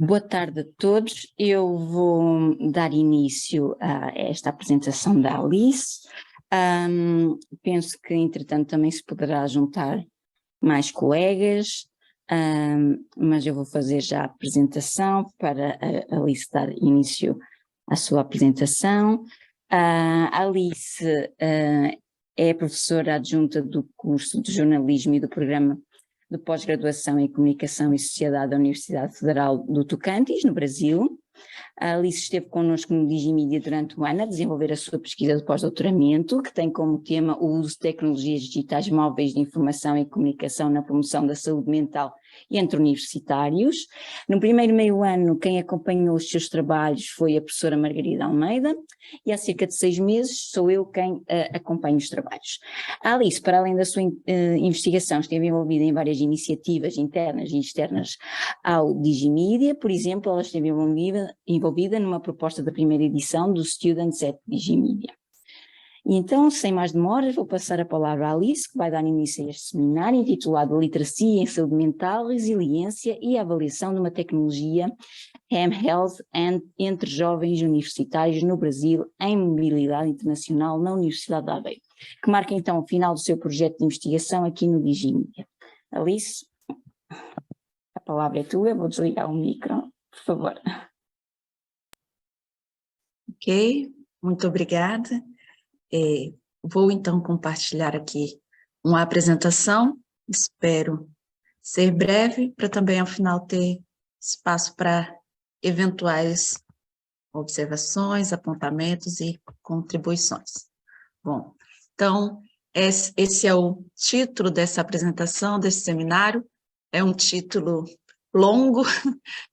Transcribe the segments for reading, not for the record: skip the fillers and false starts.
Boa tarde a todos. Eu vou dar início a esta apresentação da Alice. Penso que, entretanto, também se poderá juntar mais colegas, mas eu vou fazer já a apresentação para a Alice dar início à sua apresentação. A Alice é professora adjunta do curso de jornalismo e do programa de pós-graduação em Comunicação e Sociedade da Universidade Federal do Tocantins, no Brasil. A Alice esteve connosco no Digimídia durante um ano a desenvolver a sua pesquisa de pós-doutoramento, que tem como tema o uso de tecnologias digitais móveis de informação e comunicação na promoção da saúde mental entre universitários. No primeiro meio ano, quem acompanhou os seus trabalhos foi a professora Margarida Almeida, e há cerca de 6 meses sou eu quem acompanho os trabalhos. A Alice, para além da sua investigação, esteve envolvida em várias iniciativas internas e externas ao Digimídia. Por exemplo, ela esteve envolvida numa proposta da primeira edição do Students at Digimídia. E então, sem mais demoras, vou passar a palavra à Alice, que vai dar início a este seminário intitulado Literacia em Saúde Mental, Resiliência e Avaliação de uma Tecnologia Health entre jovens universitários no Brasil em mobilidade internacional na Universidade de Aveiro, que marca então o final do seu projeto de investigação aqui no Digimídia. Alice, a palavra é tua, eu vou desligar o micro, por favor. Ok, muito obrigada. Vou então compartilhar aqui uma apresentação, espero ser breve, para também ao final ter espaço para eventuais observações, apontamentos e contribuições. Bom, então esse é o título dessa apresentação, desse seminário. É um título longo,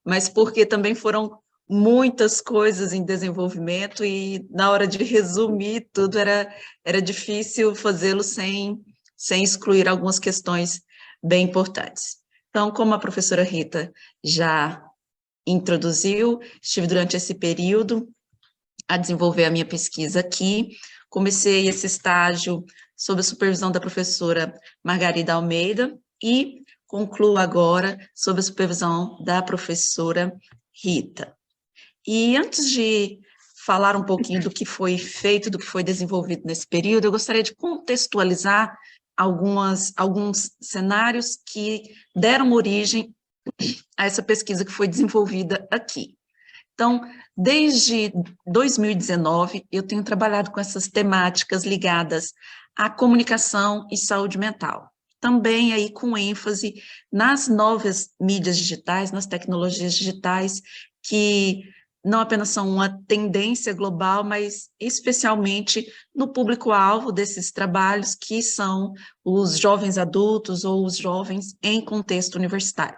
mas porque também foram muitas coisas em desenvolvimento e na hora de resumir tudo era difícil fazê-lo sem excluir algumas questões bem importantes. Então, como a professora Rita já introduziu, estive durante esse período a desenvolver a minha pesquisa aqui. Comecei esse estágio sob a supervisão da professora Margarida Almeida e concluo agora sob a supervisão da professora Rita. E antes de falar um pouquinho do que foi feito, do que foi desenvolvido nesse período, eu gostaria de contextualizar alguns cenários que deram origem a essa pesquisa que foi desenvolvida aqui. Então, desde 2019, eu tenho trabalhado com essas temáticas ligadas à comunicação e saúde mental. Também aí com ênfase nas novas mídias digitais, nas tecnologias digitais, que não apenas são uma tendência global, mas especialmente no público-alvo desses trabalhos, que são os jovens adultos ou os jovens em contexto universitário.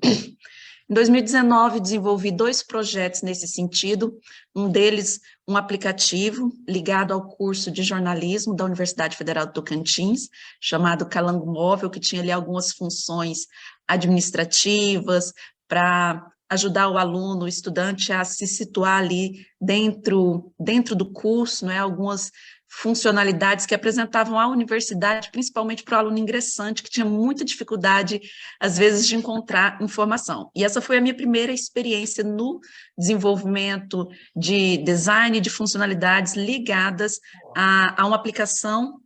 Em 2019, desenvolvi 2 projetos nesse sentido, um deles um aplicativo ligado ao curso de jornalismo da Universidade Federal do Tocantins, chamado Calango Móvel, que tinha ali algumas funções administrativas para ajudar o aluno, o estudante a se situar ali dentro do curso, né, algumas funcionalidades que apresentavam à universidade, principalmente para o aluno ingressante, que tinha muita dificuldade, às vezes, de encontrar informação. E essa foi a minha primeira experiência no desenvolvimento de design de funcionalidades ligadas a uma aplicação,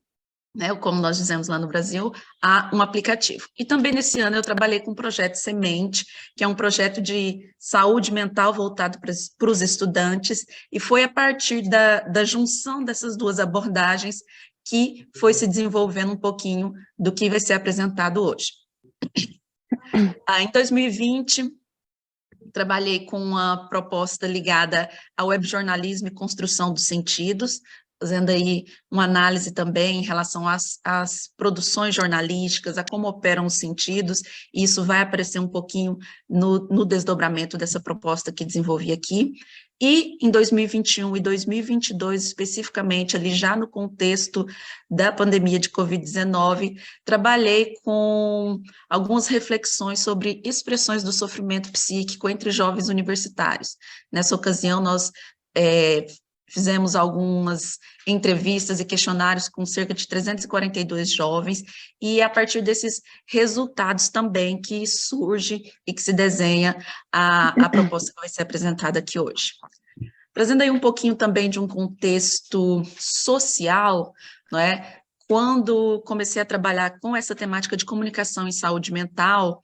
né, como nós dizemos lá no Brasil, a um aplicativo. E também nesse ano eu trabalhei com o projeto Semente, que é um projeto de saúde mental voltado para os estudantes, e foi a partir da junção dessas 2 abordagens que foi se desenvolvendo um pouquinho do que vai ser apresentado hoje. Em 2020, trabalhei com uma proposta ligada ao webjornalismo e construção dos sentidos, fazendo aí uma análise também em relação às produções jornalísticas, a como operam os sentidos, e isso vai aparecer um pouquinho no desdobramento dessa proposta que desenvolvi aqui. E em 2021 e 2022, especificamente, ali já no contexto da pandemia de Covid-19, trabalhei com algumas reflexões sobre expressões do sofrimento psíquico entre jovens universitários. Nessa ocasião, nós fizemos algumas entrevistas e questionários com cerca de 342 jovens, e é a partir desses resultados também que surge e que se desenha a proposta que vai ser apresentada aqui hoje. Trazendo aí um pouquinho também de um contexto social, não é? Quando comecei a trabalhar com essa temática de comunicação em saúde mental,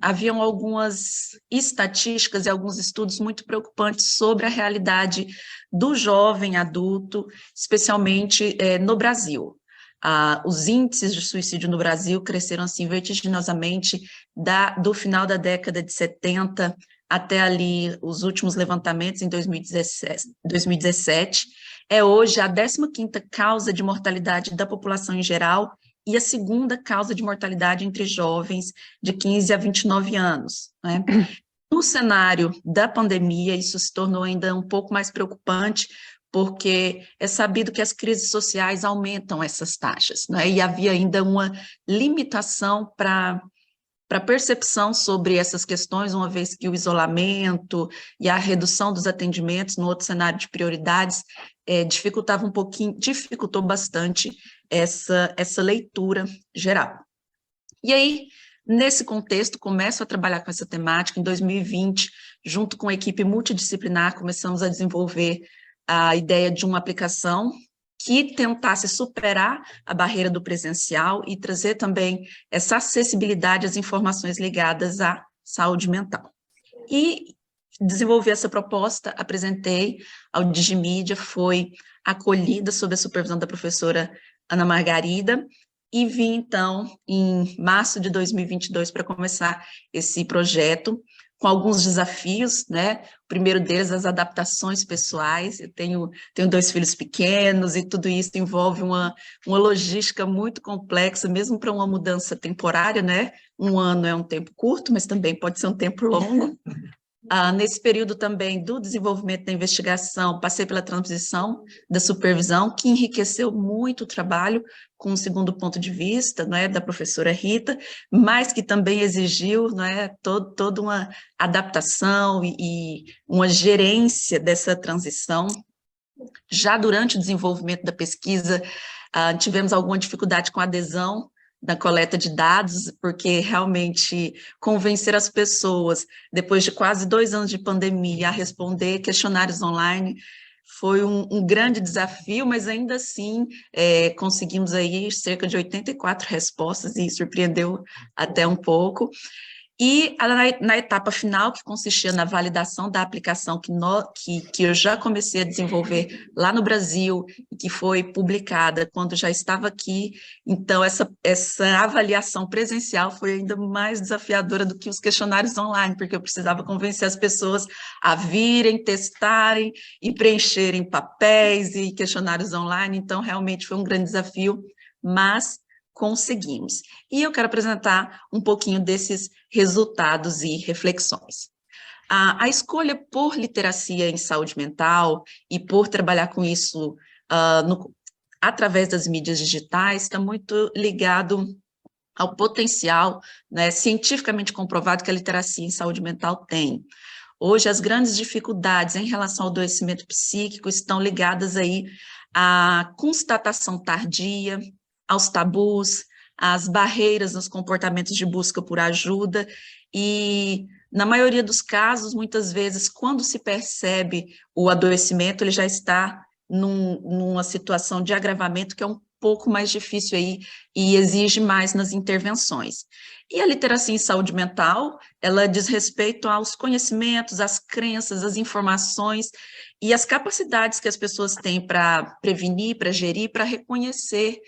haviam algumas estatísticas e alguns estudos muito preocupantes sobre a realidade do jovem adulto, especialmente no Brasil. Os índices de suicídio no Brasil cresceram assim vertiginosamente do final da década de 70 até ali os últimos levantamentos em 2017. É hoje a 15ª causa de mortalidade da população em geral e a segunda causa de mortalidade entre jovens de 15 a 29 anos, né? No cenário da pandemia, isso se tornou ainda um pouco mais preocupante, porque é sabido que as crises sociais aumentam essas taxas, né? E havia ainda uma limitação para percepção sobre essas questões, uma vez que o isolamento e a redução dos atendimentos no outro cenário de prioridades dificultou bastante essa leitura geral. E aí, nesse contexto, começo a trabalhar com essa temática. Em 2020, junto com a equipe multidisciplinar, começamos a desenvolver a ideia de uma aplicação que tentasse superar a barreira do presencial e trazer também essa acessibilidade às informações ligadas à saúde mental. E desenvolvi essa proposta, apresentei ao Digimídia, foi acolhida sob a supervisão da professora Ana Margarida, e vim, então, em março de 2022 para começar esse projeto, com alguns desafios, né? O primeiro deles, as adaptações pessoais. Eu tenho 2 filhos pequenos e tudo isso envolve uma logística muito complexa, mesmo para uma mudança temporária, né? 1 ano é um tempo curto, mas também pode ser um tempo longo. Nesse período também do desenvolvimento da investigação, passei pela transição da supervisão, que enriqueceu muito o trabalho com o segundo ponto de vista, não é, da professora Rita, mas que também exigiu, não é, toda uma adaptação e uma gerência dessa transição. Já durante o desenvolvimento da pesquisa, tivemos alguma dificuldade com a adesão da coleta de dados, porque realmente convencer as pessoas, depois de quase 2 anos de pandemia, a responder questionários online foi um grande desafio, mas ainda assim conseguimos aí cerca de 84 respostas e surpreendeu até um pouco. E na etapa final, que consistia na validação da aplicação que eu já comecei a desenvolver lá no Brasil, e que foi publicada quando já estava aqui, então essa avaliação presencial foi ainda mais desafiadora do que os questionários online, porque eu precisava convencer as pessoas a virem, testarem e preencherem papéis e questionários online, então realmente foi um grande desafio, mas conseguimos. E eu quero apresentar um pouquinho desses resultados e reflexões. A escolha por literacia em saúde mental e por trabalhar com isso através das mídias digitais está muito ligado ao potencial, né, cientificamente comprovado que a literacia em saúde mental tem. Hoje, as grandes dificuldades em relação ao adoecimento psíquico estão ligadas aí à constatação tardia, aos tabus, às barreiras nos comportamentos de busca por ajuda e, na maioria dos casos, muitas vezes, quando se percebe o adoecimento, ele já está numa situação de agravamento que é um pouco mais difícil aí e exige mais nas intervenções. E a literacia em saúde mental, ela diz respeito aos conhecimentos, às crenças, às informações e às capacidades que as pessoas têm para prevenir, para gerir, para reconhecer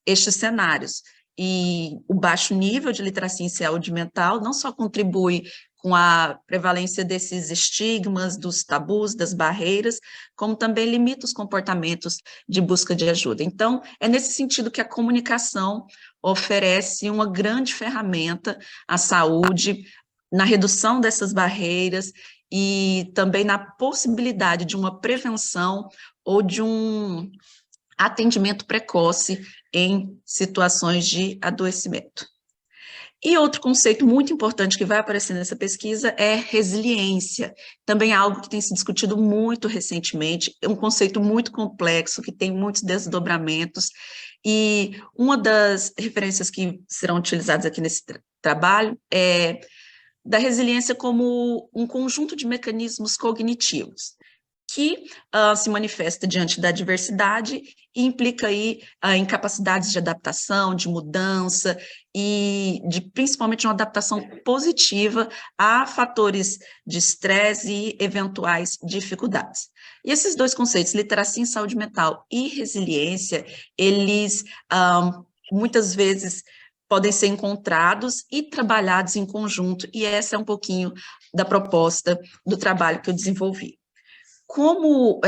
estes cenários. E o baixo nível de literacia em saúde mental não só contribui com a prevalência desses estigmas, dos tabus, das barreiras, como também limita os comportamentos de busca de ajuda. Então, é nesse sentido que a comunicação oferece uma grande ferramenta à saúde, na redução dessas barreiras e também na possibilidade de uma prevenção ou de um atendimento precoce em situações de adoecimento. E outro conceito muito importante que vai aparecer nessa pesquisa é resiliência. Também é algo que tem se discutido muito recentemente, é um conceito muito complexo, que tem muitos desdobramentos, e uma das referências que serão utilizadas aqui nesse trabalho é da resiliência como um conjunto de mecanismos cognitivos, que se manifesta diante da diversidade e implica aí incapacidades de adaptação, de mudança e principalmente uma adaptação positiva a fatores de estresse e eventuais dificuldades. E esses dois conceitos, literacia em saúde mental e resiliência, eles muitas vezes podem ser encontrados e trabalhados em conjunto, e essa é um pouquinho da proposta do trabalho que eu desenvolvi. Como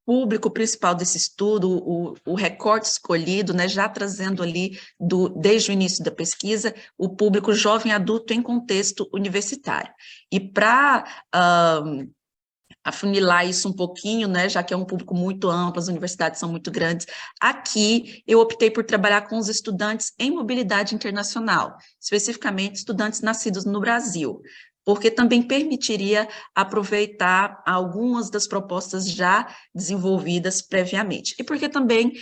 público principal desse estudo, o recorte escolhido, né, já trazendo ali, desde o início da pesquisa, o público jovem adulto em contexto universitário. E para afunilar isso um pouquinho, né, já que é um público muito amplo, as universidades são muito grandes, aqui eu optei por trabalhar com os estudantes em mobilidade internacional, especificamente estudantes nascidos no Brasil, porque também permitiria aproveitar algumas das propostas já desenvolvidas previamente. E porque também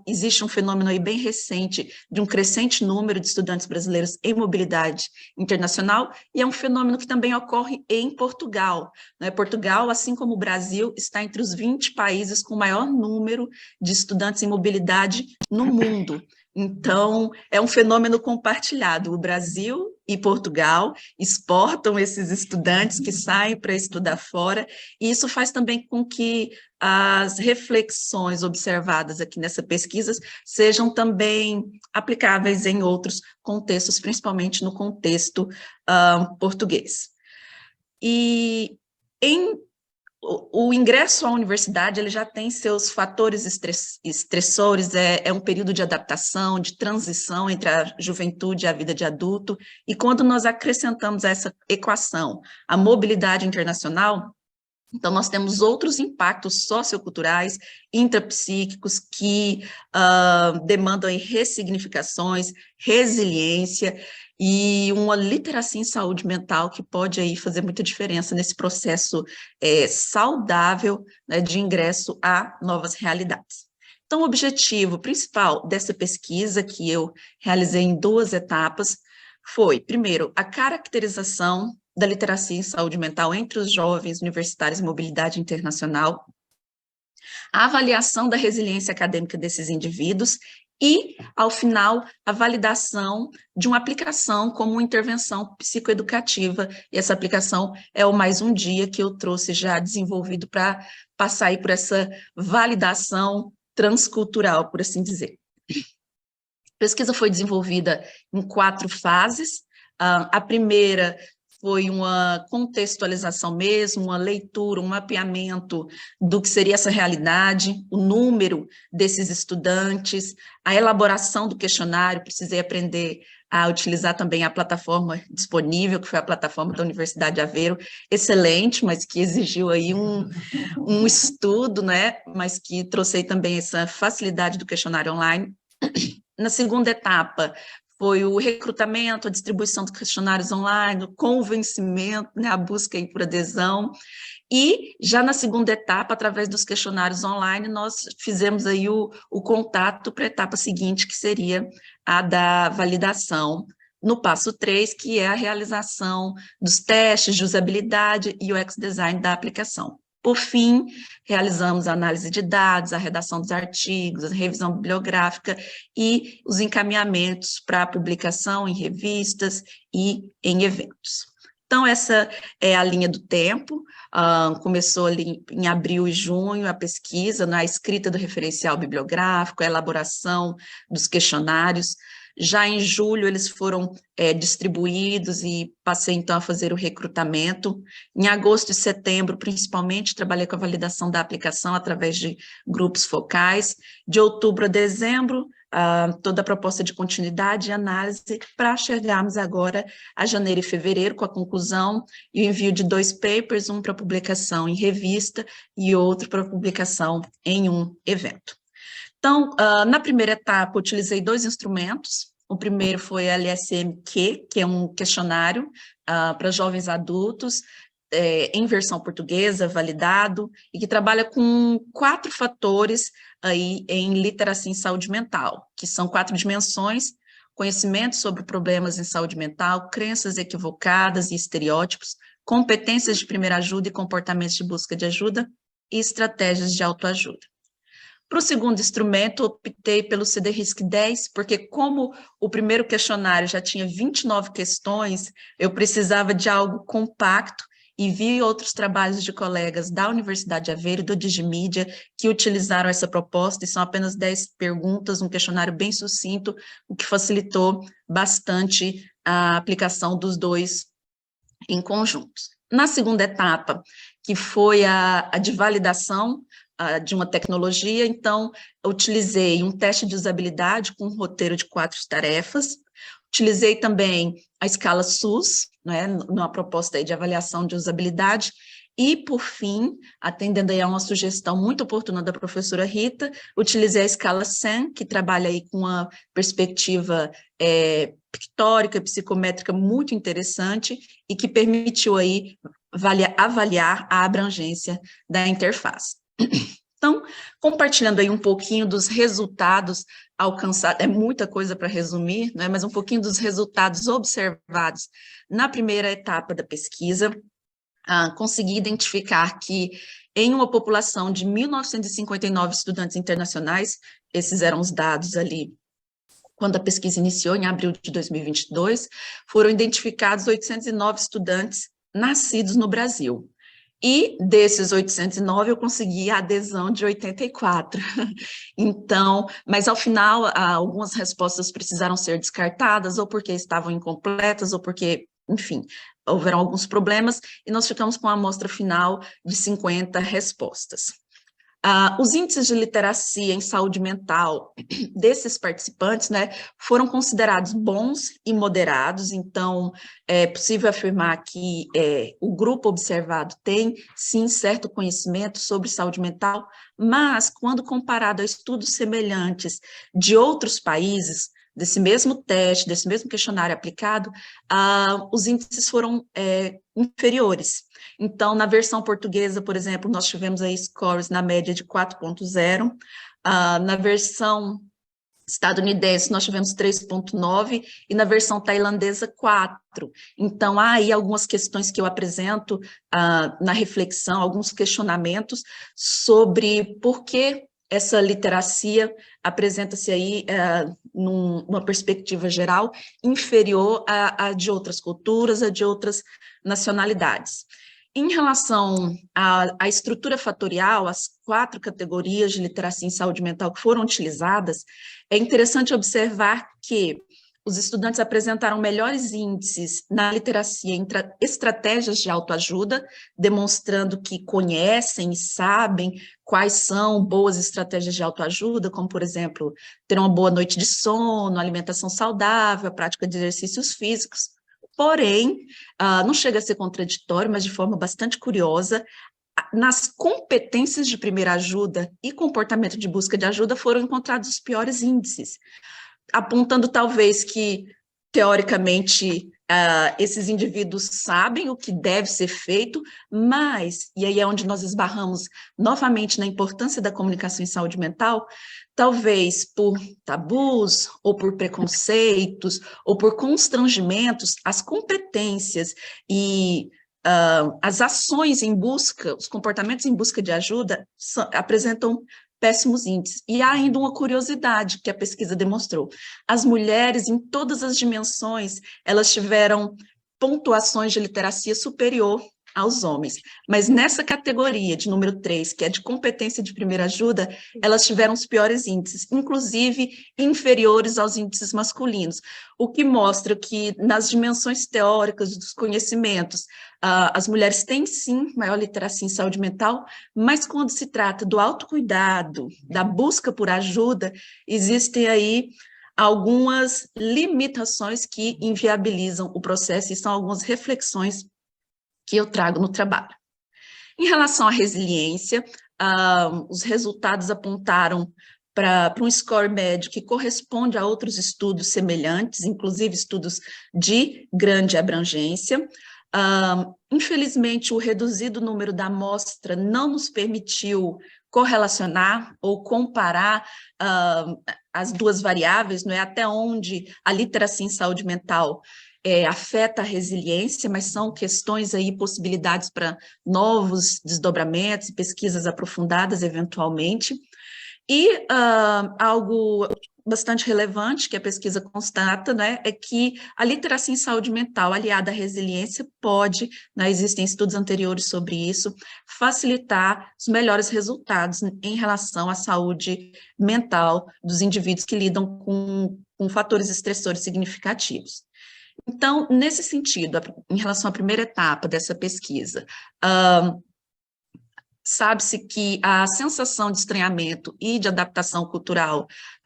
existe um fenômeno aí bem recente de um crescente número de estudantes brasileiros em mobilidade internacional, e é um fenômeno que também ocorre em Portugal. Né? Portugal, assim como o Brasil, está entre os 20 países com maior número de estudantes em mobilidade no mundo. Então, é um fenômeno compartilhado. O Brasil e Portugal exportam esses estudantes que saem para estudar fora, e isso faz também com que as reflexões observadas aqui nessa pesquisa sejam também aplicáveis em outros contextos, principalmente no contexto português. E o ingresso à universidade, ele já tem seus fatores estressores, é um período de adaptação, de transição entre a juventude e a vida de adulto, e quando nós acrescentamos a essa equação a mobilidade internacional, então nós temos outros impactos socioculturais, intrapsíquicos, que demandam aí ressignificações, resiliência, e uma literacia em saúde mental que pode aí fazer muita diferença nesse processo saudável, né, de ingresso a novas realidades. Então, o objetivo principal dessa pesquisa, que eu realizei em 2 etapas, foi, primeiro, a caracterização da literacia em saúde mental entre os jovens universitários em mobilidade internacional, a avaliação da resiliência acadêmica desses indivíduos e, ao final, a validação de uma aplicação como uma intervenção psicoeducativa, e essa aplicação é o Mais Um Dia que eu trouxe já desenvolvido para passar aí por essa validação transcultural, por assim dizer. A pesquisa foi desenvolvida em 4 fases. A primeira foi uma contextualização mesmo, uma leitura, um mapeamento do que seria essa realidade, o número desses estudantes, a elaboração do questionário, precisei aprender a utilizar também a plataforma disponível, que foi a plataforma da Universidade de Aveiro, excelente, mas que exigiu aí um estudo, né, mas que trouxe também essa facilidade do questionário online. Na segunda etapa, foi o recrutamento, a distribuição dos questionários online, o convencimento, né, a busca aí por adesão, e já na segunda etapa, através dos questionários online, nós fizemos aí o contato para a etapa seguinte, que seria a da validação, no passo 3, que é a realização dos testes de usabilidade e UX design da aplicação. Por fim, realizamos a análise de dados, a redação dos artigos, a revisão bibliográfica e os encaminhamentos para publicação em revistas e em eventos. Então, essa é a linha do tempo, começou ali em abril e junho a pesquisa, na escrita do referencial bibliográfico, a elaboração dos questionários. Já em julho eles foram distribuídos e passei então a fazer o recrutamento. Em agosto e setembro, principalmente, trabalhei com a validação da aplicação através de grupos focais. De outubro a dezembro, toda a proposta de continuidade e análise, para chegarmos agora a janeiro e fevereiro com a conclusão e o envio de 2 papers, um para publicação em revista e outro para publicação em um evento. Então, na primeira etapa, utilizei 2 instrumentos, O primeiro foi a LSM-Q, que é um questionário para jovens adultos, em versão portuguesa, validado, e que trabalha com 4 fatores aí em literacia em saúde mental, que são 4 dimensões: conhecimento sobre problemas em saúde mental, crenças equivocadas e estereótipos, competências de primeira ajuda e comportamentos de busca de ajuda, e estratégias de autoajuda. Para o segundo instrumento, optei pelo CD-RISC 10, porque como o primeiro questionário já tinha 29 questões, eu precisava de algo compacto e vi outros trabalhos de colegas da Universidade de Aveiro e do Digimídia que utilizaram essa proposta, e são apenas 10 perguntas, um questionário bem sucinto, o que facilitou bastante a aplicação dos dois em conjunto. Na segunda etapa, que foi a de validação de uma tecnologia, então, eu utilizei um teste de usabilidade com um roteiro de 4 tarefas, utilizei também a escala SUS, né, numa proposta aí de avaliação de usabilidade, e, por fim, atendendo aí a uma sugestão muito oportuna da professora Rita, utilizei a escala SAM, que trabalha aí com uma perspectiva pictórica, psicométrica muito interessante, e que permitiu aí avaliar a abrangência da interface. Então, compartilhando aí um pouquinho dos resultados alcançados, é muita coisa para resumir, né, mas um pouquinho dos resultados observados na primeira etapa da pesquisa, consegui identificar que em uma população de 1.959 estudantes internacionais, esses eram os dados ali quando a pesquisa iniciou, em abril de 2022, foram identificados 809 estudantes nascidos no Brasil. E desses 809, eu consegui a adesão de 84. Então, mas ao final, algumas respostas precisaram ser descartadas, ou porque estavam incompletas, ou porque, enfim, houveram alguns problemas, e nós ficamos com a amostra final de 50 respostas. Os índices de literacia em saúde mental desses participantes, né, foram considerados bons e moderados, então é possível afirmar que o grupo observado tem, sim, certo conhecimento sobre saúde mental, mas quando comparado a estudos semelhantes de outros países, desse mesmo teste, desse mesmo questionário aplicado, os índices foram inferiores. Então, na versão portuguesa, por exemplo, nós tivemos aí scores na média de 4.0, na versão estadunidense nós tivemos 3.9 e na versão tailandesa 4. Então, há aí algumas questões que eu apresento na reflexão, alguns questionamentos sobre por que essa literacia apresenta-se aí numa perspectiva geral inferior à de outras culturas, à de outras nacionalidades. Em relação à estrutura fatorial, as 4 categorias de literacia em saúde mental que foram utilizadas, é interessante observar que os estudantes apresentaram melhores índices na literacia em estratégias de autoajuda, demonstrando que conhecem e sabem quais são boas estratégias de autoajuda, como, por exemplo, ter uma boa noite de sono, alimentação saudável, a prática de exercícios físicos. Porém, não chega a ser contraditório, mas de forma bastante curiosa, nas competências de primeira ajuda e comportamento de busca de ajuda foram encontrados os piores índices, apontando talvez que, teoricamente, esses indivíduos sabem o que deve ser feito, mas, e aí é onde nós esbarramos novamente na importância da comunicação em saúde mental, talvez por tabus, ou por preconceitos, ou por constrangimentos, as competências e as ações em busca, os comportamentos em busca de ajuda apresentam péssimos índices. E há ainda uma curiosidade que a pesquisa demonstrou. As mulheres, em todas as dimensões, elas tiveram pontuações de literacia superior aos homens. Mas nessa categoria de número 3, que é de competência de primeira ajuda, elas tiveram os piores índices, inclusive inferiores aos índices masculinos, o que mostra que nas dimensões teóricas dos conhecimentos, as mulheres têm sim maior literacia em saúde mental, mas quando se trata do autocuidado, da busca por ajuda, existem aí algumas limitações que inviabilizam o processo, e são algumas reflexões que eu trago no trabalho. Em relação à resiliência, os resultados apontaram para um score médio que corresponde a outros estudos semelhantes, inclusive estudos de grande abrangência. Infelizmente, o reduzido número da amostra não nos permitiu correlacionar ou comparar as duas variáveis, não é, até onde a literacia em saúde mental afeta a resiliência, mas são questões aí, possibilidades para novos desdobramentos e pesquisas aprofundadas, eventualmente. E algo bastante relevante que a pesquisa constata, né, é que a literacia em saúde mental aliada à resiliência pode, né, existem estudos anteriores sobre isso, facilitar os melhores resultados em relação à saúde mental dos indivíduos que lidam com fatores estressores significativos. Então, nesse sentido, em relação à primeira etapa dessa pesquisa, sabe-se que a sensação de estranhamento e de adaptação cultural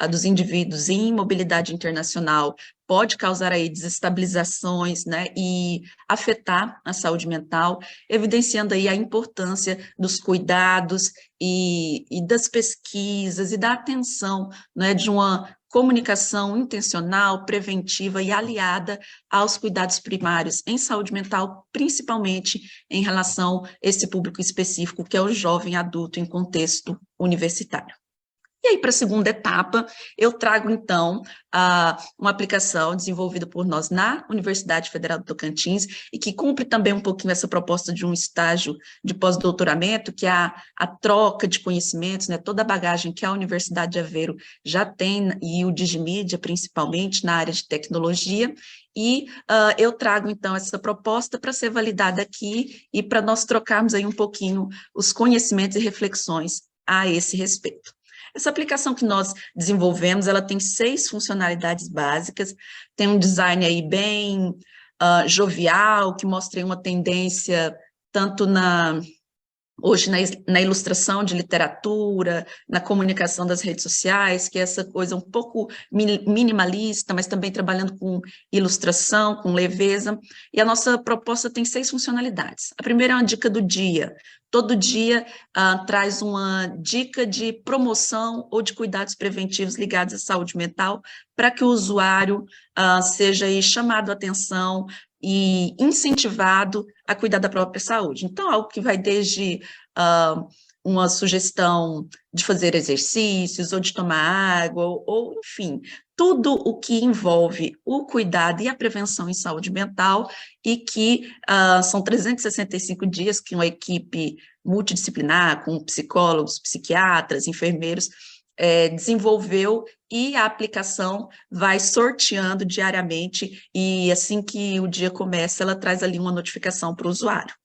dos indivíduos em mobilidade internacional pode causar aí desestabilizações, né, e afetar a saúde mental, evidenciando aí a importância dos cuidados e das pesquisas e da atenção, né, de uma comunicação intencional, preventiva e aliada aos cuidados primários em saúde mental, principalmente em relação a esse público específico, que é o jovem adulto em contexto universitário. E aí, para a segunda etapa, eu trago, então, uma aplicação desenvolvida por nós na Universidade Federal do Tocantins e que cumpre também um pouquinho essa proposta de um estágio de pós-doutoramento, que é a troca de conhecimentos, né, toda a bagagem que a Universidade de Aveiro já tem, e o Digimídia, principalmente, na área de tecnologia, e eu trago, então, essa proposta para ser validada aqui e para nós trocarmos aí um pouquinho os conhecimentos e reflexões a esse respeito. Essa aplicação que nós desenvolvemos, ela tem 6 funcionalidades básicas, tem um design aí bem jovial, que mostra aí uma tendência tanto hoje na ilustração de literatura, na comunicação das redes sociais, que é essa coisa um pouco minimalista, mas também trabalhando com ilustração, com leveza, e a nossa proposta tem 6 funcionalidades. A primeira é uma dica do dia. Todo dia traz uma dica de promoção ou de cuidados preventivos ligados à saúde mental, para que o usuário seja aí chamado a atenção e incentivado a cuidar da própria saúde. Então, algo que vai desde uma sugestão de fazer exercícios, ou de tomar água, ou enfim, tudo o que envolve o cuidado e a prevenção em saúde mental, e que são 365 dias que uma equipe multidisciplinar, com psicólogos, psiquiatras, enfermeiros, desenvolveu, e a aplicação vai sorteando diariamente, e assim que o dia começa, ela traz ali uma notificação para o usuário.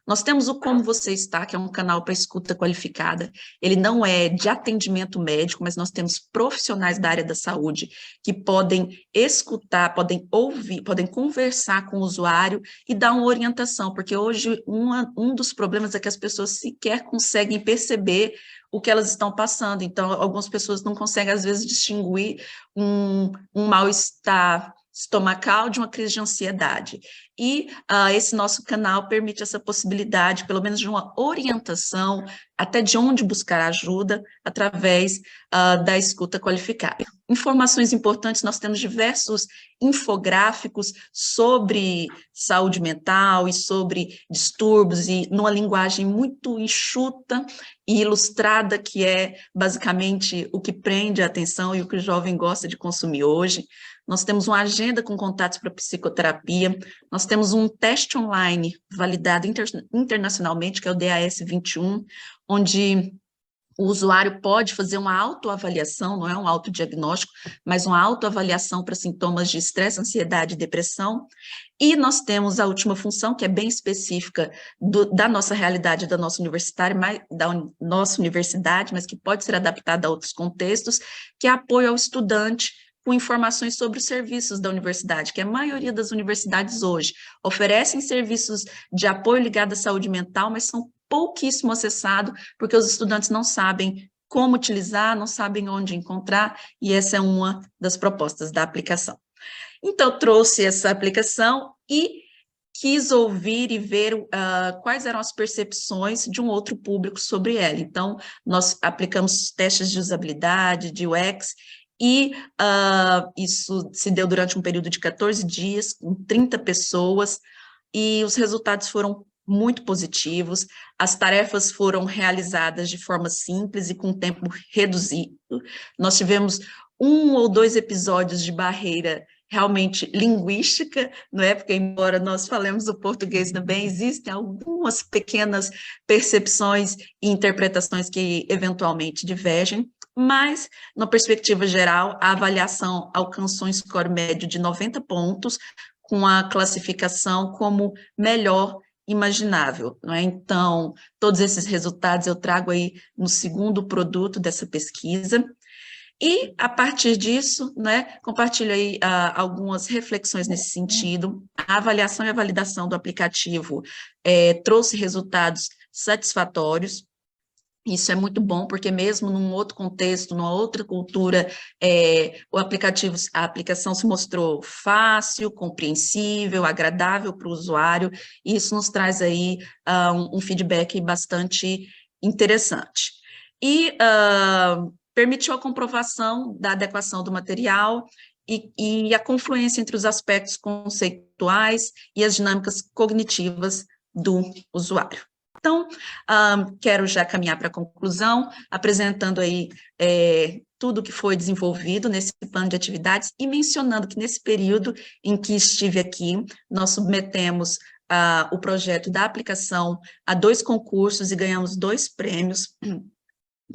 Nós temos o Como Você Está, que é um canal para escuta qualificada. Ele não é de atendimento médico, mas nós temos profissionais da área da saúde que podem escutar, podem ouvir, podem conversar com o usuário e dar uma orientação, porque hoje um dos problemas é que as pessoas sequer conseguem perceber o que elas estão passando. Então, algumas pessoas não conseguem, às vezes, distinguir um mal-estar estomacal de uma crise de ansiedade. E esse nosso canal permite essa possibilidade, pelo menos de uma orientação, até de onde buscar ajuda, através da escuta qualificada. Informações importantes, nós temos diversos infográficos sobre saúde mental e sobre distúrbios, e numa linguagem muito enxuta e ilustrada, que é basicamente o que prende a atenção e o que o jovem gosta de consumir hoje. Nós temos uma agenda com contatos para psicoterapia, nós temos um teste online validado internacionalmente, que é o DAS-21, onde o usuário pode fazer uma autoavaliação, não é um autodiagnóstico, mas uma autoavaliação para sintomas de estresse, ansiedade e depressão. E nós temos a última função, que é bem específica da nossa realidade, da nossa universidade, mas que pode ser adaptada a outros contextos, que é apoio ao estudante, com informações sobre os serviços da universidade, que a maioria das universidades hoje oferecem serviços de apoio ligado à saúde mental, mas são pouquíssimo acessados, porque os estudantes não sabem como utilizar, não sabem onde encontrar, e essa é uma das propostas da aplicação. Então, trouxe essa aplicação e quis ouvir e ver quais eram as percepções de um outro público sobre ela. Então, nós aplicamos testes de usabilidade, de UX, e isso se deu durante um período de 14 dias, com 30 pessoas, e os resultados foram muito positivos, as tarefas foram realizadas de forma simples e com tempo reduzido. Nós tivemos 1 ou 2 episódios de barreira realmente linguística, não é? Porque, embora nós falemos o português também, existem algumas pequenas percepções e interpretações que eventualmente divergem, mas, na perspectiva geral, a avaliação alcançou um score médio de 90 pontos, com a classificação como melhor imaginável, não é? Então, todos esses resultados eu trago aí no segundo produto dessa pesquisa, e, a partir disso, né, compartilho aí algumas reflexões nesse sentido. A avaliação e a validação do aplicativo trouxe resultados satisfatórios. Isso é muito bom, porque mesmo num outro contexto, numa outra cultura, a aplicação se mostrou fácil, compreensível, agradável para o usuário, e isso nos traz aí um feedback bastante interessante. E permitiu a comprovação da adequação do material e a confluência entre os aspectos conceituais e as dinâmicas cognitivas do usuário. Então, quero já caminhar para a conclusão, apresentando aí tudo que foi desenvolvido nesse plano de atividades e mencionando que nesse período em que estive aqui, nós submetemos o projeto da aplicação a 2 concursos e ganhamos 2 prêmios,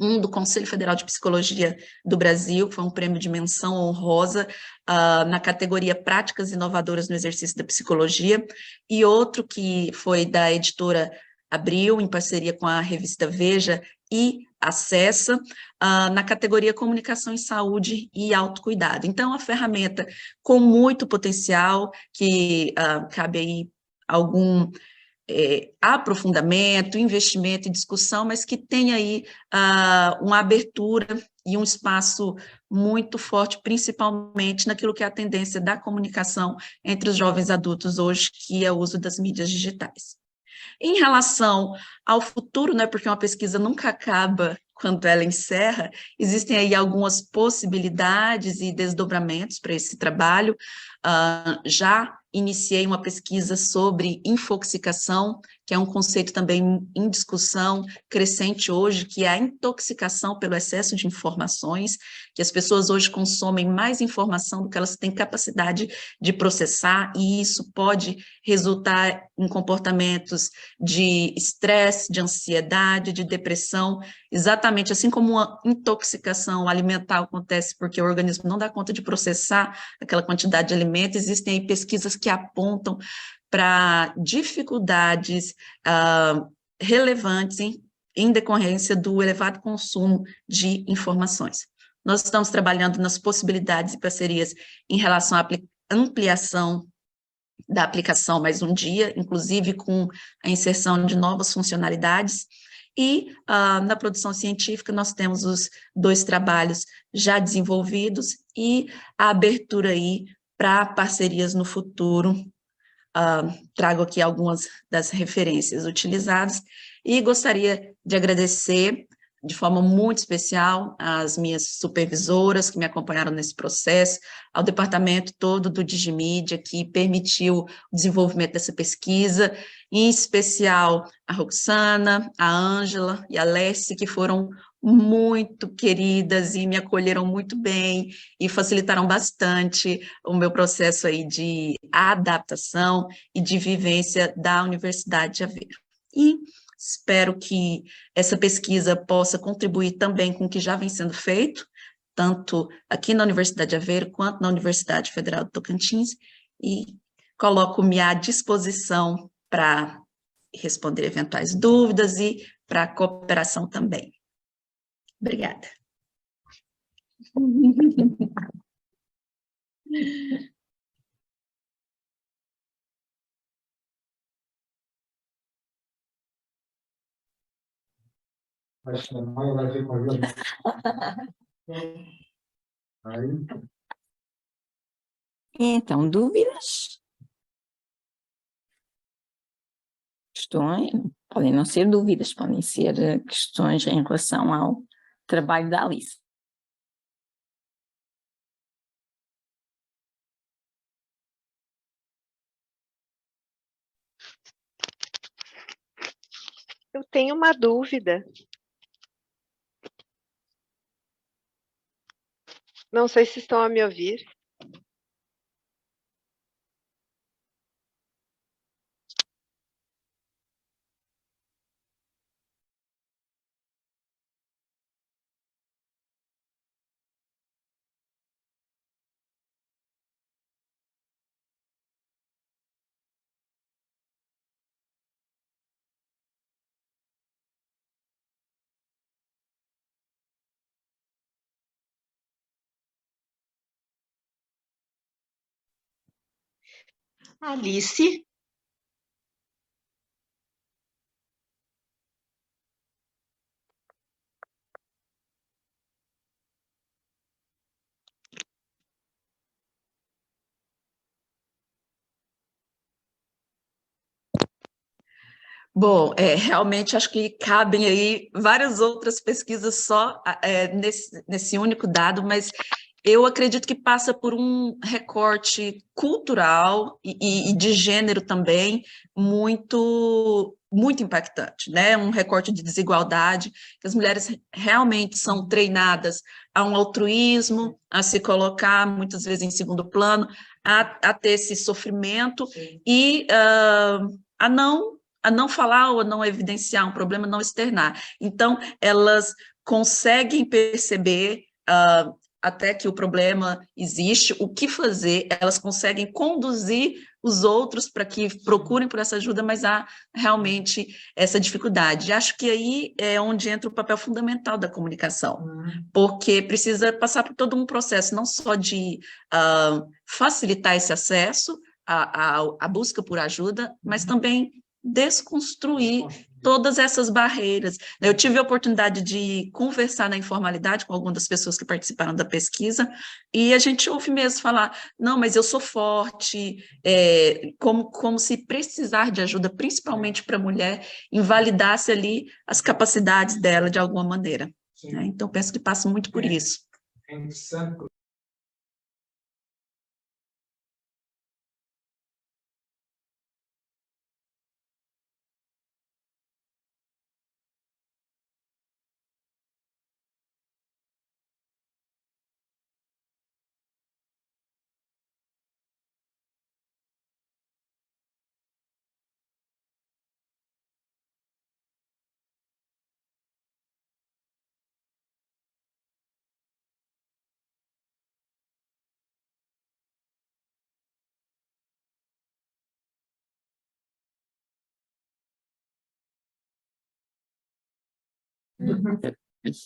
um do Conselho Federal de Psicologia do Brasil, que foi um prêmio de menção honrosa na categoria Práticas Inovadoras no Exercício da Psicologia, e outro que foi da editora Abril, em parceria com a revista Veja e Acessa, na categoria Comunicação em Saúde e Autocuidado. Então, uma ferramenta com muito potencial, que cabe aí algum aprofundamento, investimento e discussão, mas que tem aí uma abertura e um espaço muito forte, principalmente naquilo que é a tendência da comunicação entre os jovens adultos hoje, que é o uso das mídias digitais. Em relação ao futuro, né, porque uma pesquisa nunca acaba quando ela encerra, existem aí algumas possibilidades e desdobramentos para esse trabalho. Já iniciei uma pesquisa sobre infoxicação, que é um conceito também em discussão crescente hoje, que é a intoxicação pelo excesso de informações, que as pessoas hoje consomem mais informação do que elas têm capacidade de processar, e isso pode resultar em comportamentos de estresse, de ansiedade, de depressão, exatamente assim como uma intoxicação alimentar acontece porque o organismo não dá conta de processar aquela quantidade de alimento. Existem aí pesquisas que apontam para dificuldades relevantes em decorrência do elevado consumo de informações. Nós estamos trabalhando nas possibilidades e parcerias em relação à ampliação da aplicação mais um dia, inclusive com a inserção de novas funcionalidades, e na produção científica nós temos os 2 trabalhos já desenvolvidos e a abertura aí para parcerias no futuro. Trago aqui algumas das referências utilizadas e gostaria de agradecer de forma muito especial às minhas supervisoras que me acompanharam nesse processo, ao departamento todo do Digimídia, que permitiu o desenvolvimento dessa pesquisa, em especial a Roxana, a Ângela e a Lessie, que foram muito queridas e me acolheram muito bem e facilitaram bastante o meu processo aí de adaptação e de vivência da Universidade de Aveiro. E espero que essa pesquisa possa contribuir também com o que já vem sendo feito, tanto aqui na Universidade de Aveiro, quanto na Universidade Federal do Tocantins, e coloco-me à disposição para responder eventuais dúvidas e para a cooperação também. Obrigada. Então, dúvidas? questões, podem não ser dúvidas, podem ser questões em relação ao trabalho da Alice. Eu tenho uma dúvida. Não sei se estão a me ouvir. Alice? Bom, realmente acho que cabem aí várias outras pesquisas só nesse único dado, mas eu acredito que passa por um recorte cultural e de gênero também muito, muito impactante, né? Um recorte de desigualdade, que as mulheres realmente são treinadas a um altruísmo, a se colocar muitas vezes em segundo plano, a ter esse sofrimento e a não falar ou a não evidenciar um problema, não externar. Então, elas conseguem perceber até que o problema existe, o que fazer, elas conseguem conduzir os outros para que procurem por essa ajuda, mas há realmente essa dificuldade. Acho que aí é onde entra o papel fundamental da comunicação, porque precisa passar por todo um processo, não só de facilitar esse acesso à busca por ajuda, mas também desconstruir todas essas barreiras. Eu tive a oportunidade de conversar na informalidade com algumas das pessoas que participaram da pesquisa, e a gente ouve mesmo falar, não, mas eu sou forte, como se precisar de ajuda, principalmente para a mulher, invalidasse ali as capacidades dela de alguma maneira. Né? Então, penso que passa muito por isso. É interessante.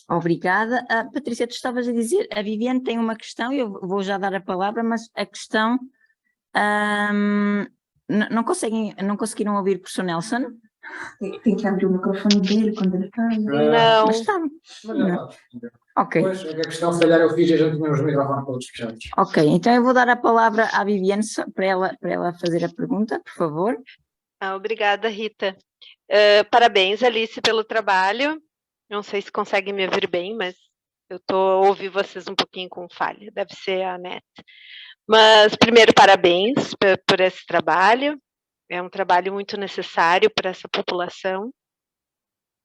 Obrigada. Patrícia, tu estavas a dizer, a Viviane tem uma questão, eu vou já dar a palavra, mas a questão, não conseguiram ouvir o professor Nelson? Tem que abrir o microfone dele quando ele fala. Não. Mas está. Não. Ok. Pois, a questão, se calhar eu fiz e a gente tinha os microfones todos fechados. Ok, então eu vou dar a palavra à Viviane para ela fazer a pergunta, por favor. Obrigada, Rita. Parabéns, Alice, pelo trabalho. Não sei se conseguem me ouvir bem, mas eu ouvi vocês um pouquinho com falha, deve ser a net. Mas, primeiro, parabéns por esse trabalho. É um trabalho muito necessário para essa população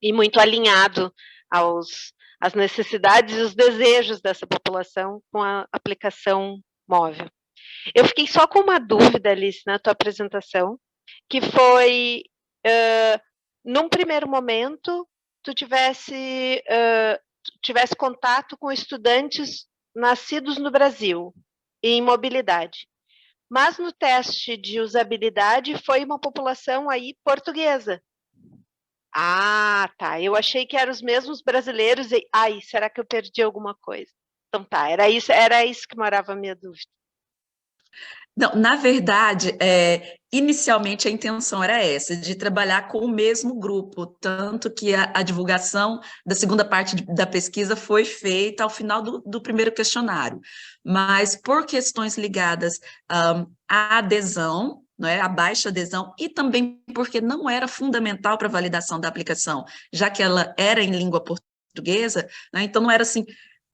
e muito alinhado às necessidades e os desejos dessa população com a aplicação móvel. Eu fiquei só com uma dúvida, Alice, na tua apresentação, que foi, num primeiro momento, tu tivesse contato com estudantes nascidos no Brasil, em mobilidade. Mas no teste de usabilidade foi uma população aí portuguesa. Ah, tá. Eu achei que eram os mesmos brasileiros e... Ai, será que eu perdi alguma coisa? Então tá, era isso que morava a minha dúvida. Não, na verdade, inicialmente a intenção era essa, de trabalhar com o mesmo grupo, tanto que a divulgação da segunda parte da pesquisa foi feita ao final do primeiro questionário. Mas por questões ligadas à adesão, não é? A baixa adesão, e também porque não era fundamental para a validação da aplicação, já que ela era em língua portuguesa, né? Então não era assim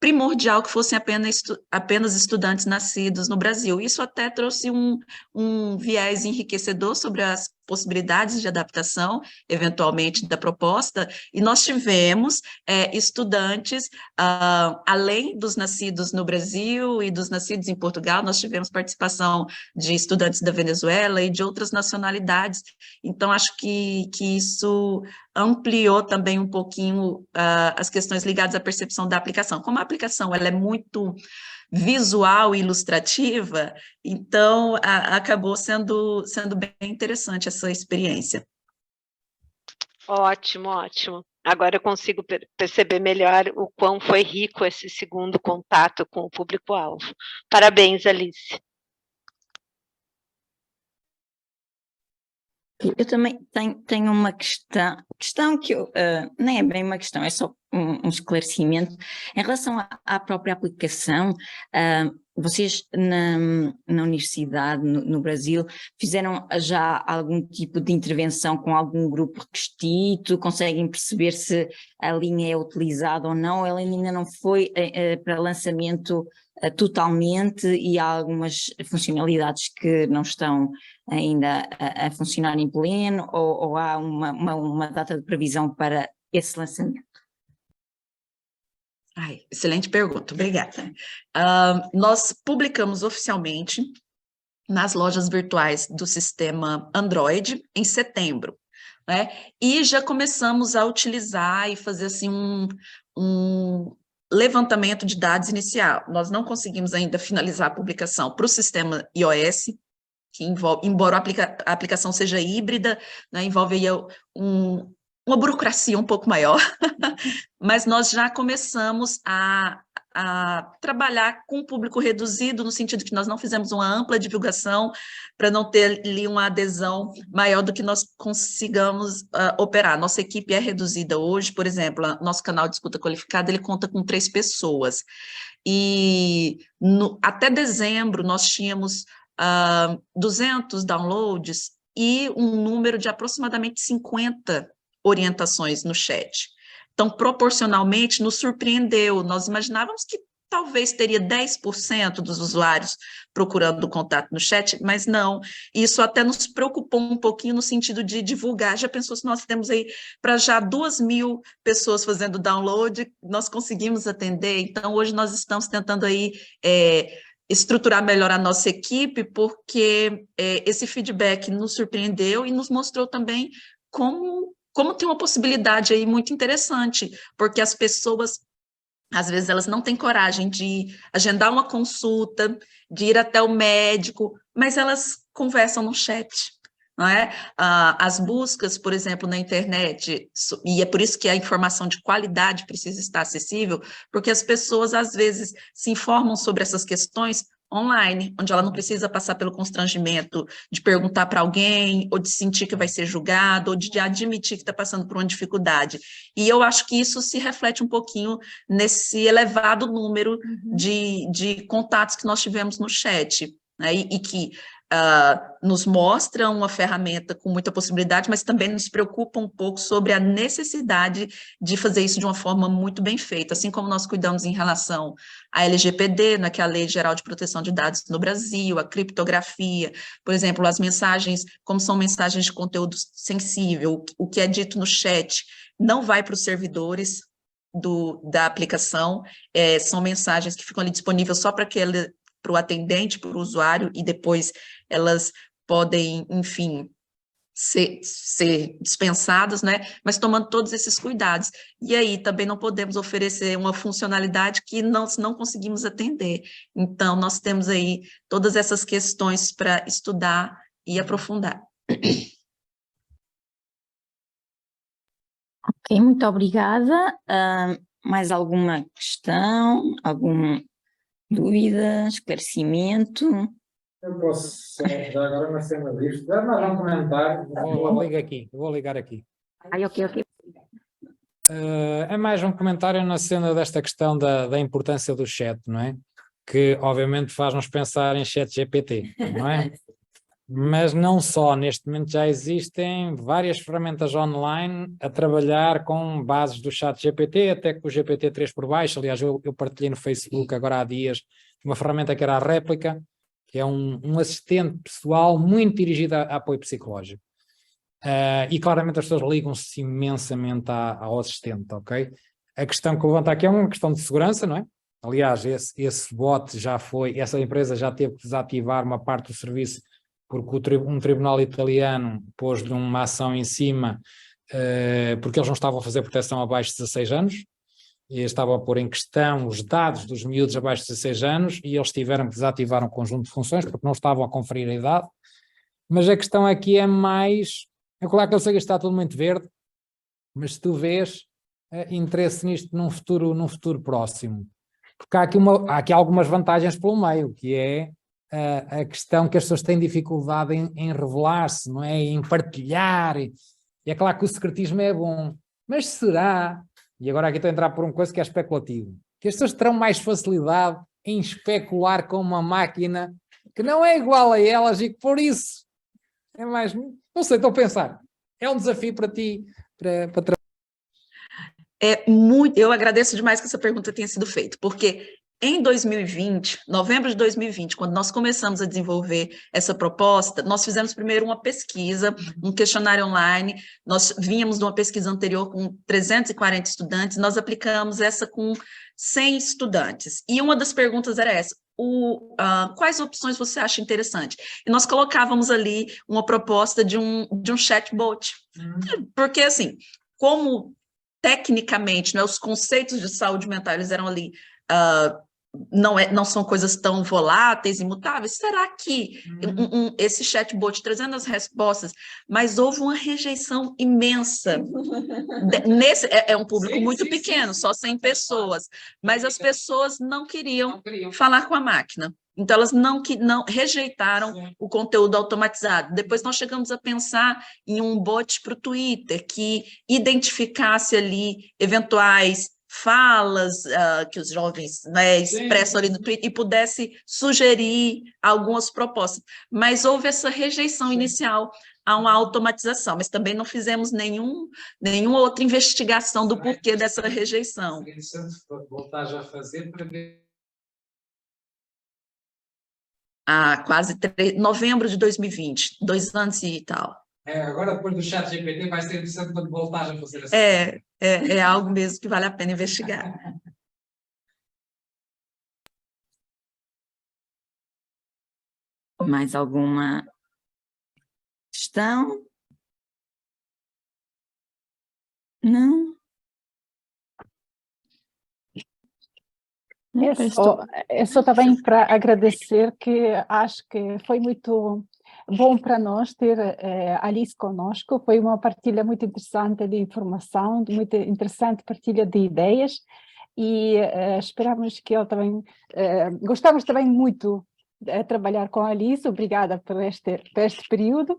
primordial que fossem apenas estudantes nascidos no Brasil. Isso até trouxe um viés enriquecedor sobre as possibilidades de adaptação, eventualmente, da proposta, e nós tivemos estudantes, além dos nascidos no Brasil e dos nascidos em Portugal, nós tivemos participação de estudantes da Venezuela e de outras nacionalidades, então acho que isso ampliou também um pouquinho as questões ligadas à percepção da aplicação. Como a aplicação ela é muito visual e ilustrativa, então acabou sendo bem interessante essa experiência. Ótimo, ótimo. Agora eu consigo perceber melhor o quão foi rico esse segundo contato com o público-alvo. Parabéns, Alice. Eu também tenho uma questão que nem é bem uma questão, é só um esclarecimento. Em relação à própria aplicação, vocês na universidade, no Brasil, fizeram já algum tipo de intervenção com algum grupo restrito? Conseguem perceber se a linha é utilizada ou não? Ela ainda não foi para lançamento totalmente, e há algumas funcionalidades que não estão ainda a funcionar em pleno, ou há uma data de previsão para esse lançamento? Excelente pergunta, obrigada. Nós publicamos oficialmente nas lojas virtuais do sistema Android em setembro, né? E já começamos a utilizar e fazer assim um levantamento de dados inicial. Nós não conseguimos ainda finalizar a publicação para o sistema iOS, que envolve, embora a aplicação seja híbrida, né, envolve aí uma burocracia um pouco maior, mas nós já começamos a trabalhar com um público reduzido, no sentido que nós não fizemos uma ampla divulgação para não ter ali uma adesão maior do que nós consigamos operar. Nossa equipe é reduzida hoje, por exemplo, nosso canal de escuta qualificada, ele conta com 3 pessoas, e até dezembro nós tínhamos 200 downloads e um número de aproximadamente 50 orientações no chat. Então, proporcionalmente, nos surpreendeu. Nós imaginávamos que talvez teria 10% dos usuários procurando o contato no chat, mas não. Isso até nos preocupou um pouquinho no sentido de divulgar. Já pensou se nós temos aí para já 2.000 pessoas fazendo download, nós conseguimos atender? Então, hoje nós estamos tentando aí estruturar melhor a nossa equipe, porque esse feedback nos surpreendeu e nos mostrou também como tem uma possibilidade aí muito interessante, porque as pessoas, às vezes, elas não têm coragem de agendar uma consulta, de ir até o médico, mas elas conversam no chat, não é? As buscas, por exemplo, na internet, e é por isso que a informação de qualidade precisa estar acessível, porque as pessoas, às vezes, se informam sobre essas questões online, onde ela não precisa passar pelo constrangimento de perguntar para alguém, ou de sentir que vai ser julgado, ou de admitir que está passando por uma dificuldade. E eu acho que isso se reflete um pouquinho nesse elevado número de contatos que nós tivemos no chat, né? E que nos mostra uma ferramenta com muita possibilidade, mas também nos preocupa um pouco sobre a necessidade de fazer isso de uma forma muito bem feita, assim como nós cuidamos em relação à LGPD, né, que é a Lei Geral de Proteção de Dados no Brasil, a criptografia, por exemplo, as mensagens, como são mensagens de conteúdo sensível, o que é dito no chat não vai para os servidores da aplicação, são mensagens que ficam ali disponíveis só para o atendente, para o usuário, e depois elas podem, enfim, ser dispensadas, né? Mas tomando todos esses cuidados. E aí também não podemos oferecer uma funcionalidade que nós não conseguimos atender. Então, nós temos aí todas essas questões para estudar e aprofundar. Ok, muito obrigada. Mais alguma questão? Alguma dúvida? Esclarecimento? Eu posso já agora uma cena disto. Dá mais um comentário. Vou ligar aqui. Ok. É mais um comentário na cena desta questão da importância do chat, não é? Que obviamente faz-nos pensar em chat GPT, não é? Mas não só, neste momento já existem várias ferramentas online a trabalhar com bases do chat GPT, até com o GPT-3 por baixo. Aliás, eu partilhei no Facebook agora há dias uma ferramenta que era a Réplica, que é um assistente pessoal muito dirigido a apoio psicológico. E claramente as pessoas ligam-se imensamente ao assistente, ok? A questão que eu levanto aqui é uma questão de segurança, não é? Aliás, esse bot já foi, essa empresa já teve que desativar uma parte do serviço porque um tribunal italiano pôs-lhe uma ação em cima porque eles não estavam a fazer proteção abaixo de 16 anos e estavam a pôr em questão os dados dos miúdos abaixo de 16 anos e eles tiveram que desativar um conjunto de funções porque não estavam a conferir a idade. Mas a questão aqui é mais... É claro que eu sei que está tudo muito verde, mas se tu vês interesse nisto num futuro próximo. Porque há aqui algumas vantagens pelo meio, que é a questão que as pessoas têm dificuldade em revelar-se, não é? Em partilhar. E é claro que o secretismo é bom, mas será, e agora aqui estou a entrar por uma coisa que é especulativo, que as pessoas terão mais facilidade em especular com uma máquina que não é igual a elas e que por isso é mais... Não sei, estou a pensar. É um desafio para ti, para trabalhar. Eu agradeço demais que essa pergunta tenha sido feita, porque em 2020, novembro de 2020, quando nós começamos a desenvolver essa proposta, nós fizemos primeiro uma pesquisa, um questionário online, nós vínhamos de uma pesquisa anterior com 340 estudantes, nós aplicamos essa com 100 estudantes, e uma das perguntas era essa: quais opções você acha interessante? E nós colocávamos ali uma proposta de um chatbot, porque assim, como tecnicamente, né, os conceitos de saúde mental, eles eram ali, não são coisas tão voláteis, imutáveis, será que esse chatbot trazendo as respostas, mas houve uma rejeição imensa, é um público muito pequeno, só 100 pessoas, mas as pessoas não queriam falar com a máquina. Então, elas não rejeitaram o conteúdo automatizado. Depois, nós chegamos a pensar em um bot para o Twitter, que identificasse ali eventuais falas que os jovens, né, expressam ali no Twitter e pudesse sugerir algumas propostas. Mas houve essa rejeição inicial a uma automatização, mas também não fizemos nenhuma outra investigação do porquê dessa rejeição. É interessante voltar já a fazer para ver. Quase novembro de 2020, 2 anos e tal. Agora, depois do chat GPT, vai ser interessante quando voltares a fazer assim. É algo mesmo que vale a pena investigar. Mais alguma questão? Não? É só também para agradecer, que acho que foi muito bom para nós ter Alice conosco, foi uma partilha muito interessante de informação, muito interessante partilha de ideias, e esperamos que ele também, gostamos também muito de trabalhar com a Alice, obrigada por este período,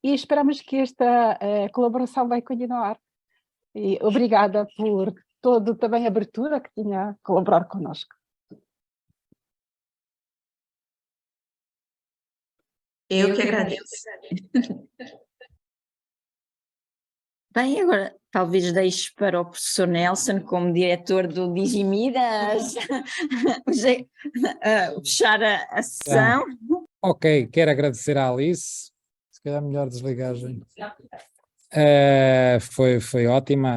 e esperamos que esta colaboração vai continuar, e obrigada por toda também a abertura que tinha a colaborar conosco. Eu que agradeço. Bem, agora talvez deixe para o professor Nelson, como diretor do Digimidas, fechar a sessão. Ok, quero agradecer à Alice, se calhar melhor desligar, gente. Foi ótima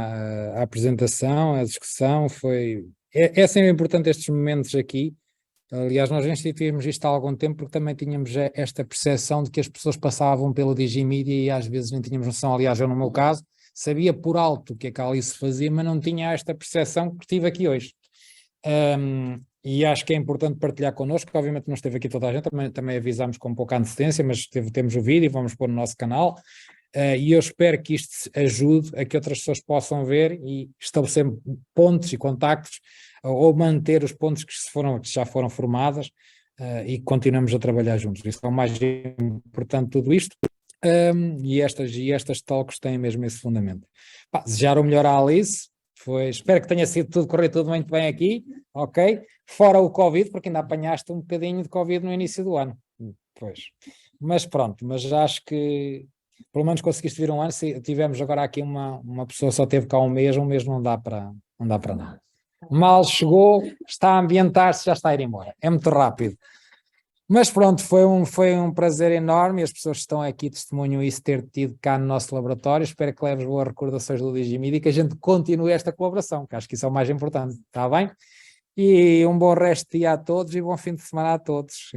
a apresentação, a discussão, é sempre importante estes momentos aqui. Aliás, nós instituímos isto há algum tempo porque também tínhamos esta percepção de que as pessoas passavam pelo Digimedia e às vezes nem tínhamos noção. Aliás, eu no meu caso sabia por alto o que é que a Alice fazia, mas não tinha esta percepção que tive aqui hoje. E acho que é importante partilhar connosco, que obviamente não esteve aqui toda a gente, também avisámos com pouca antecedência, mas temos o vídeo e vamos pôr no nosso canal. E eu espero que isto ajude a que outras pessoas possam ver e estabelecer pontos e contactos, ou manter os pontos que já foram formados, e continuamos a trabalhar juntos. Isso é o mais importante de tudo isto, e estas talks têm mesmo esse fundamento. Desejar o melhor à Alice, espero que tenha sido correr tudo muito bem aqui, ok? Fora o Covid, porque ainda apanhaste um bocadinho de Covid no início do ano. Pois. Mas pronto, mas acho que pelo menos conseguiste vir um ano. Tivemos agora aqui uma pessoa que só teve cá um mês não dá para nada. Mal chegou, está a ambientar-se, já está a ir embora. É muito rápido. Mas pronto, foi um prazer enorme e as pessoas que estão aqui testemunham isso, ter tido cá no nosso laboratório. Espero que leves boas recordações do Digimidi e que a gente continue esta colaboração, que acho que isso é o mais importante, está bem? E um bom resto de dia a todos e bom fim de semana a todos.